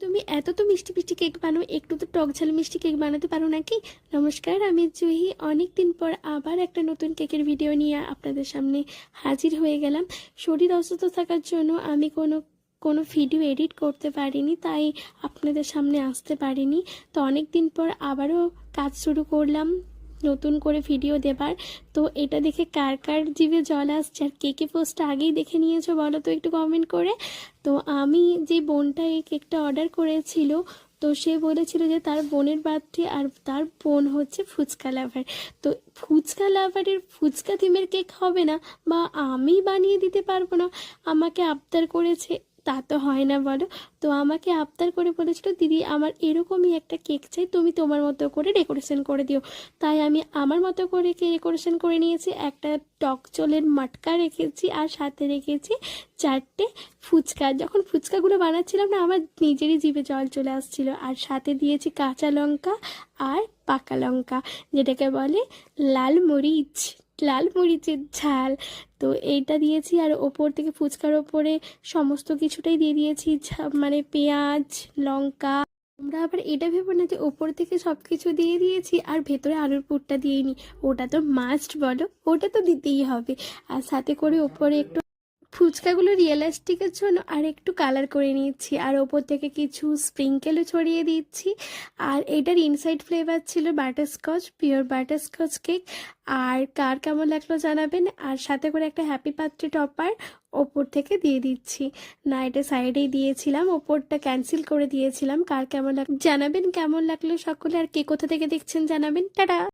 তুমি এত তো মিষ্টি মিষ্টি কেক বানাও, একটু তো টক ঝাল মিষ্টি কেক বানাতে পারো নাকি? নমস্কার, আমি জুহি। অনেক দিন পর আবার একটা নতুন কেকের ভিডিও নিয়ে আপনাদের সামনে হাজির হয়ে গেলাম। শরীর অসুস্থ থাকার জন্য আমি কোনো কোনো ভিডিও এডিট করতে পারিনি, তাই আপনাদের সামনে আসতে পারিনি। তো অনেক দিন পর আবারও কাজ শুরু করলাম নতুন করে ভিডিও দেবার। তো এটা দেখে কার কার জিভে জল আসছে, আর কে কে পোস্টটা আগেই দেখে নিয়েছো বলো তো একটু কমেন্ট করে। তো আমি যে বোনটা এই কেকটা অর্ডার করেছিল, তো সে বলেছিল যে তার বোনের বার্থডে, আর তার বোন হচ্ছে ফুচকা লাভার। তো ফুচকা লাভারের ফুচকা থিমের কেক হবে না বা আমি বানিয়ে দিতে পারবো না, আমাকে আবদার করেছে। তা তো হয় না বলো। তো আমাকে আবদার করে বলেছিল, দিদি আমার এরকমই একটা কেক চাই, তুমি তোমার মতো করে ডেকোরেশন করে দিও। তাই আমি আমার মতো করে ডেকোরেশন করে নিয়েছি। একটা টক চলের মটকা রেখেছি, আর সাথে রেখেছি 4টে ফুচকা। যখন ফুচকাগুলো বানাচ্ছিলাম না, আমার নিজেরই জিভে জল চলে আসছিল। আর সাথে দিয়েছি কাঁচা লঙ্কা আর পাকা লঙ্কা, যেটাকে বলে লাল মরিচ, লাল মরিচের ঝাল। তো এইটা দিয়েছি, আর ওপর থেকে ফুচকার ওপরে সমস্ত কিছুটাই দিয়ে দিয়েছি, মানে পেঁয়াজ, লঙ্কা। তোমরা আবার এটা ভেবো না যে ওপর থেকে সব কিছু দিয়ে দিয়েছি আর ভেতরে আলুর পুরটা দিইনি, ওটা তো মাস্ট বলো, ওটা তো দিতেই হবে। আর সাথে করে ওপরে একটু ফুচকাগুলো রিয়েলিস্টিকের জন্য আর একটু কালার করে নিচ্ছি, আর ওপর থেকে কিছু স্প্রিঙ্কেলও ছড়িয়ে দিচ্ছি। আর এটার ইনসাইড ফ্লেভার ছিল বাটারস্কচ, পিওর বাটারস্কচ কেক। আর কার কেমন লাগলো জানাবেন। আর সাথে করে একটা হ্যাপি বার্থডে টপার ওপর থেকে দিয়ে দিচ্ছি। না, এটা সাইডেই দিয়েছিলাম, ওপরটা ক্যান্সেল করে দিয়েছিলাম। কার কেমন জানাবেন, কেমন লাগলো সকলে, আর কে কোথা থেকে দেখছেন জানাবেন। টাটা।